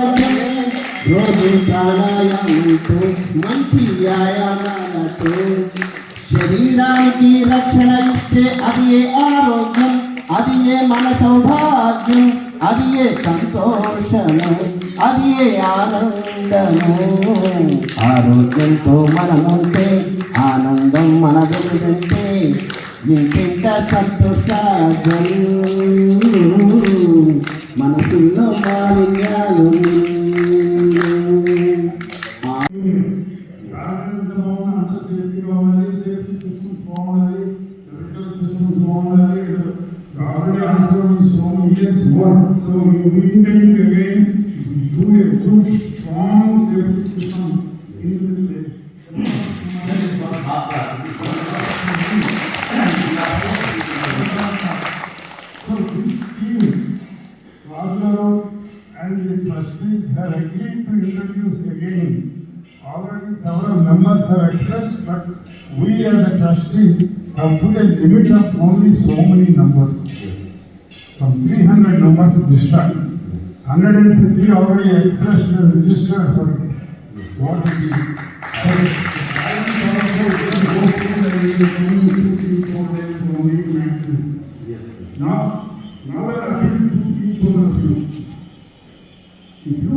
రోజు ప్రాణాయామంతో మంచి వ్యాయామాలతో శరీరానికి రక్షణ ఇస్తే అది ఏ ఆరోగ్యం, అది ఏ మన సౌభాగ్యం, అది ఏ సంతోషము, అది ఏ ఆనందము. ఆరోగ్యంతో మనముంటే ఆనందం మనదుంటే ఇంటింట సంతోషాలు మనసులో మాలిన్యాలు. So you need again do a good strong safety system in the place. So this team, Rajlaro and the trustees have agreed to introduce again. Already several members have expressed, but we as the trustees have put a limit of only so many numbers. Some 300 numbers this time. 150 already expressed and registered for what it is. So, I will also go through the 2-4 days only maximum. Now I appeal to each one of you. If you